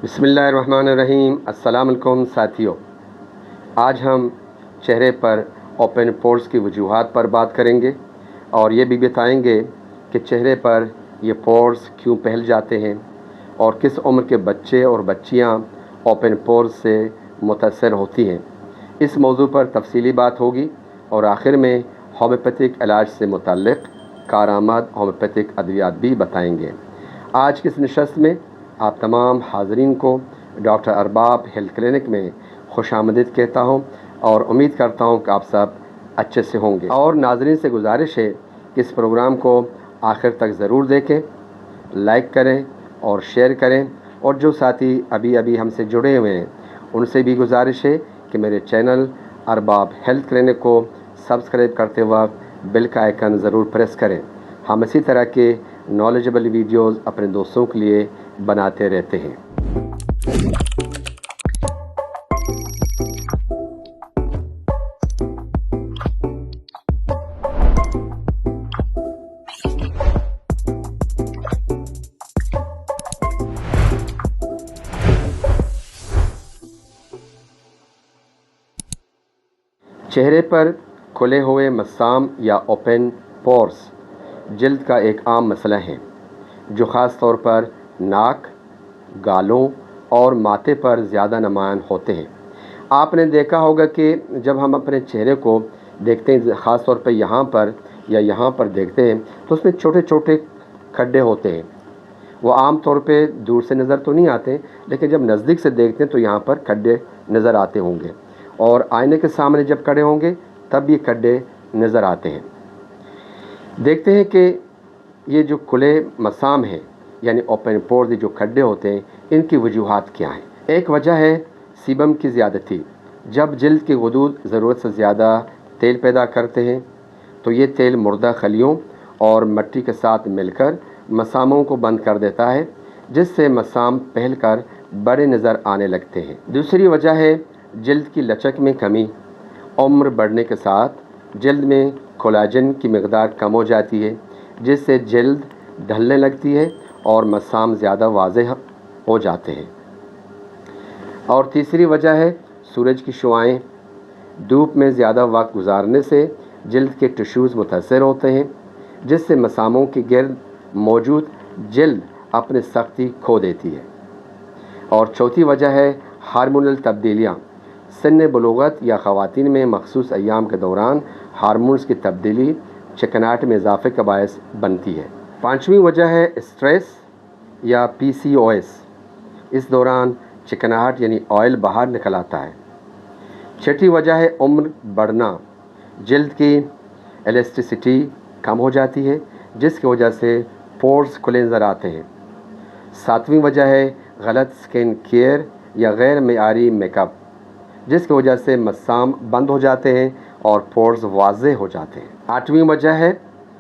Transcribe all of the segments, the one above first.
بسم اللہ الرحمن الرحیم۔ السلام علیکم ساتھیوں، آج ہم چہرے پر اوپن پورز کی وجوہات پر بات کریں گے اور یہ بھی بتائیں گے کہ چہرے پر یہ پورز کیوں پھیل جاتے ہیں اور کس عمر کے بچے اور بچیاں اوپن پورز سے متاثر ہوتی ہیں۔ اس موضوع پر تفصیلی بات ہوگی اور آخر میں ہومیوپیتھک علاج سے متعلق کارآمد ہومیوپیتھک ادویات بھی بتائیں گے۔ آج کی اس نشست میں آپ تمام حاضرین کو ڈاکٹر ارباب ہیلتھ کلینک میں خوش آمدید کہتا ہوں اور امید کرتا ہوں کہ آپ سب اچھے سے ہوں گے۔ اور ناظرین سے گزارش ہے کہ اس پروگرام کو آخر تک ضرور دیکھیں، لائک کریں اور شیئر کریں، اور جو ساتھی ابھی ہم سے جڑے ہوئے ہیں ان سے بھی گزارش ہے کہ میرے چینل ارباب ہیلتھ کلینک کو سبسکرائب کرتے وقت بیل کا آئیکن ضرور پریس کریں۔ ہم اسی طرح کے نالجبل ویڈیوز اپنے دوستوں کے لیے بناتے رہتے ہیں۔ چہرے پر کھلے ہوئے مسام یا اوپن پورز جلد کا ایک عام مسئلہ ہے جو خاص طور پر ناک، گالوں اور ماتھے پر زیادہ نمایاں ہوتے ہیں۔ آپ نے دیکھا ہوگا کہ جب ہم اپنے چہرے کو دیکھتے ہیں، خاص طور پر یہاں پر یا یہاں پر دیکھتے ہیں تو اس میں چھوٹے چھوٹے کھڈے ہوتے ہیں۔ وہ عام طور پہ دور سے نظر تو نہیں آتے، لیکن جب نزدیک سے دیکھتے ہیں تو یہاں پر کھڈے نظر آتے ہوں گے، اور آئینے کے سامنے جب کھڑے ہوں گے تب یہ کھڈے نظر آتے ہیں۔ دیکھتے ہیں کہ یہ جو کھلے مسام ہیں یعنی اوپن پورز، جو کھڈے ہوتے ہیں، ان کی وجوہات کیا ہیں؟ ایک وجہ ہے سیبم کی زیادتی۔ جب جلد کے غدود ضرورت سے زیادہ تیل پیدا کرتے ہیں تو یہ تیل مردہ خلیوں اور مٹی کے ساتھ مل کر مساموں کو بند کر دیتا ہے، جس سے مسام پھیل کر بڑے نظر آنے لگتے ہیں۔ دوسری وجہ ہے جلد کی لچک میں کمی۔ عمر بڑھنے کے ساتھ جلد میں کولاجن کی مقدار کم ہو جاتی ہے، جس سے جلد ڈھلنے لگتی ہے اور مسام زیادہ واضح ہو جاتے ہیں۔ اور تیسری وجہ ہے سورج کی شعاعیں۔ دھوپ میں زیادہ وقت گزارنے سے جلد کے ٹشوز متاثر ہوتے ہیں، جس سے مساموں کے گرد موجود جلد اپنی سختی کھو دیتی ہے۔ اور چوتھی وجہ ہے ہارمونل تبدیلیاں۔ سن بلوغت یا خواتین میں مخصوص ایام کے دوران ہارمونز کی تبدیلی چکناہٹ میں اضافے کا باعث بنتی ہے۔ پانچویں وجہ ہے اسٹریس یا PCOS۔ اس دوران چکناہٹ یعنی آئل باہر نکل آتا ہے۔ چھٹی وجہ ہے عمر بڑھنا۔ جلد کی ایلاسٹیسٹی کم ہو جاتی ہے، جس کی وجہ سے پورز کھلے نظر آتے ہیں۔ ساتویں وجہ ہے غلط سکن کیئر یا غیر معیاری میک اپ، جس کی وجہ سے مسام بند ہو جاتے ہیں اور پورز واضح ہو جاتے ہیں۔ آٹھویں وجہ ہے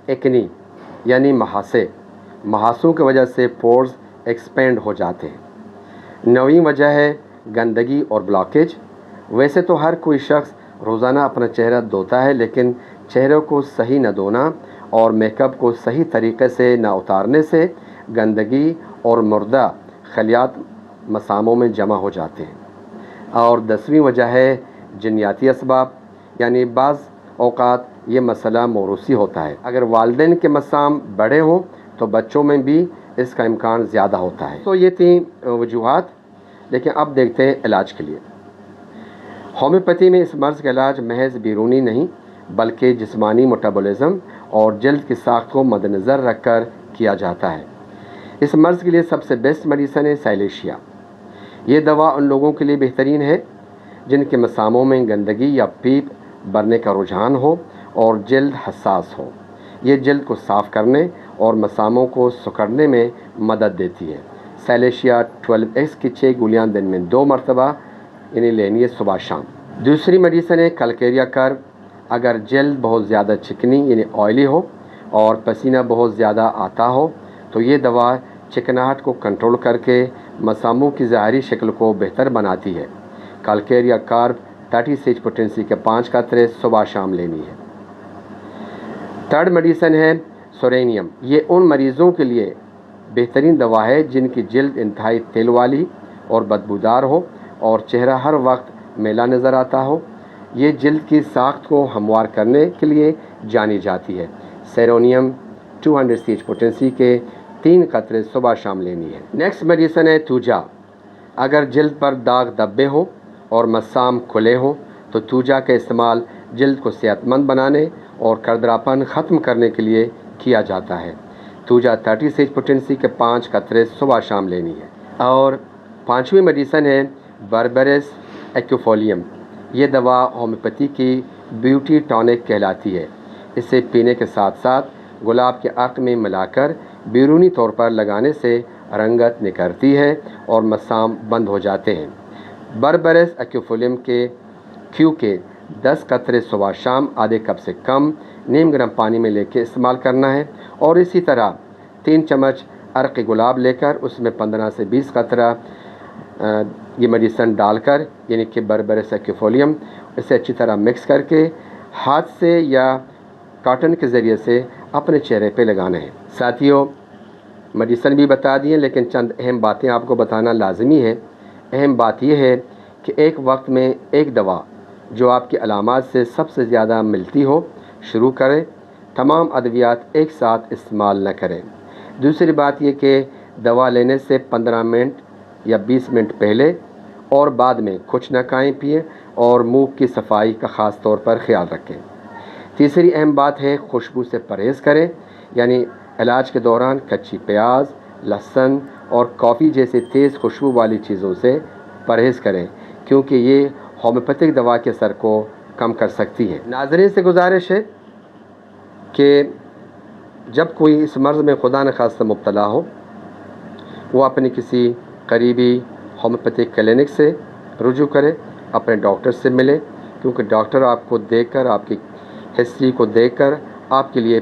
ایکنی یعنی مہاسے۔ مہاسوں کی وجہ سے پورز ایکسپینڈ ہو جاتے ہیں۔ نویں وجہ ہے گندگی اور بلاکیج۔ ویسے تو ہر کوئی شخص روزانہ اپنا چہرہ دھوتا ہے، لیکن چہرے کو صحیح نہ دھونا اور میک اپ کو صحیح طریقے سے نہ اتارنے سے گندگی اور مردہ خلیات مساموں میں جمع ہو جاتے ہیں۔ اور 10ویں وجہ ہے جنیاتی اسباب، یعنی بعض اوقات یہ مسئلہ موروثی ہوتا ہے۔ اگر والدین کے مسام بڑے ہوں تو بچوں میں بھی اس کا امکان زیادہ ہوتا ہے۔ تو یہ تین وجوہات، لیکن اب دیکھتے ہیں علاج کے لیے۔ ہومیوپیتھی میں اس مرض کا علاج محض بیرونی نہیں بلکہ جسمانی میٹابولزم اور جلد کی ساخت کو مد نظر رکھ کر کیا جاتا ہے۔ اس مرض کے لیے سب سے بیسٹ میڈیسن ہے سائلیشیا۔ یہ دوا ان لوگوں کے لیے بہترین ہے جن کے مساموں میں گندگی یا پیپ بھرنے کا رجحان ہو اور جلد حساس ہو۔ یہ جلد کو صاف کرنے اور مساموں کو سکڑنے میں مدد دیتی ہے۔ سائلیشیا 12X کی 6 گولیاں دن میں 2 مرتبہ یعنی لینی ہے، صبح شام۔ دوسری میڈیسن ہے کلکیریا کرب۔ اگر جلد بہت زیادہ چکنی یعنی آئلی ہو اور پسینہ بہت زیادہ آتا ہو تو یہ دوا چکناہٹ کو کنٹرول کر کے مساموں کی ظاہری شکل کو بہتر بناتی ہے۔ کلکیریا کارب 30 پوٹینسی کے 5 قطرے صبح شام لینی ہے۔ تھرڈ میڈیسن ہے سورینیم۔ یہ ان مریضوں کے لیے بہترین دوا ہے جن کی جلد انتہائی تیل والی اور بدبودار ہو اور چہرہ ہر وقت میلا نظر آتا ہو۔ یہ جلد کی ساخت کو ہموار کرنے کے لیے جانی جاتی ہے۔ سیرونیم 200 CH پوٹنسی کے 3 قطرے صبح شام لینی ہے۔ نیکسٹ میڈیسن ہے توجا۔ اگر جلد پر داغ دبے ہوں اور مسام کھلے ہوں تو توجا کا استعمال جلد کو صحت مند بنانے اور کردراپن ختم کرنے کے لیے کیا جاتا ہے۔ توجا 30 CH پوٹنسی کے 5 قطرے صبح شام لینی ہے۔ اور 5ویں میڈیسن ہے بربرس ایکوفولیم۔ یہ دوا ہومیوپیتھی کی بیوٹی ٹانک کہلاتی ہے۔ اسے پینے کے ساتھ ساتھ گلاب کے عرق میں ملا کر بیرونی طور پر لگانے سے رنگت نکھرتی ہے اور مسام بند ہو جاتے ہیں۔ بربرس ایکوفولیم کے کیو کے 10 قطرے صبح شام آدھے کپ سے کم نیم گرم پانی میں لے کے استعمال کرنا ہے، اور اسی طرح 3 چمچ عرق گلاب لے کر اس میں 15 سے 20 قطرہ یہ میڈیسن ڈال کر، یعنی کہ بربرس ایکوفولیم، اسے اچھی طرح مکس کر کے ہاتھ سے یا کاٹن کے ذریعے سے اپنے چہرے پہ لگانا ہے۔ ساتھیوں، میڈیسن بھی بتا دیے، لیکن چند اہم باتیں آپ کو بتانا لازمی ہے۔ اہم بات یہ ہے کہ ایک وقت میں ایک دوا جو آپ کی علامات سے سب سے زیادہ ملتی ہو شروع کریں۔ تمام ادویات ایک ساتھ استعمال نہ کریں۔ دوسری بات یہ کہ دوا لینے سے 15 منٹ یا 20 منٹ پہلے اور بعد میں کچھ نہ کھائیں پئیں، اور منہ کی صفائی کا خاص طور پر خیال رکھیں۔ تیسری اہم بات ہے خوشبو سے پرہیز کریں، یعنی علاج کے دوران کچی پیاز، لہسن اور کافی جیسے تیز خوشبو والی چیزوں سے پرہیز کریں، کیونکہ یہ ہومیوپیتھک دوا کے اثر کو کم کر سکتی ہے۔ ناظرین سے گزارش ہے کہ جب کوئی اس مرض میں خدا نخواستہ مبتلا ہو، وہ اپنے کسی قریبی ہومیوپیتھک کلینک سے رجوع کرے، اپنے ڈاکٹر سے ملے، کیونکہ ڈاکٹر آپ کو دیکھ کر، آپ کی ہسٹری کو دیکھ کر آپ کے لیے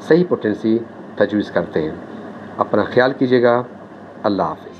صحیح پوٹنسی تجویز کرتے ہیں۔ اپنا خیال کیجیے گا۔ اللہ حافظ۔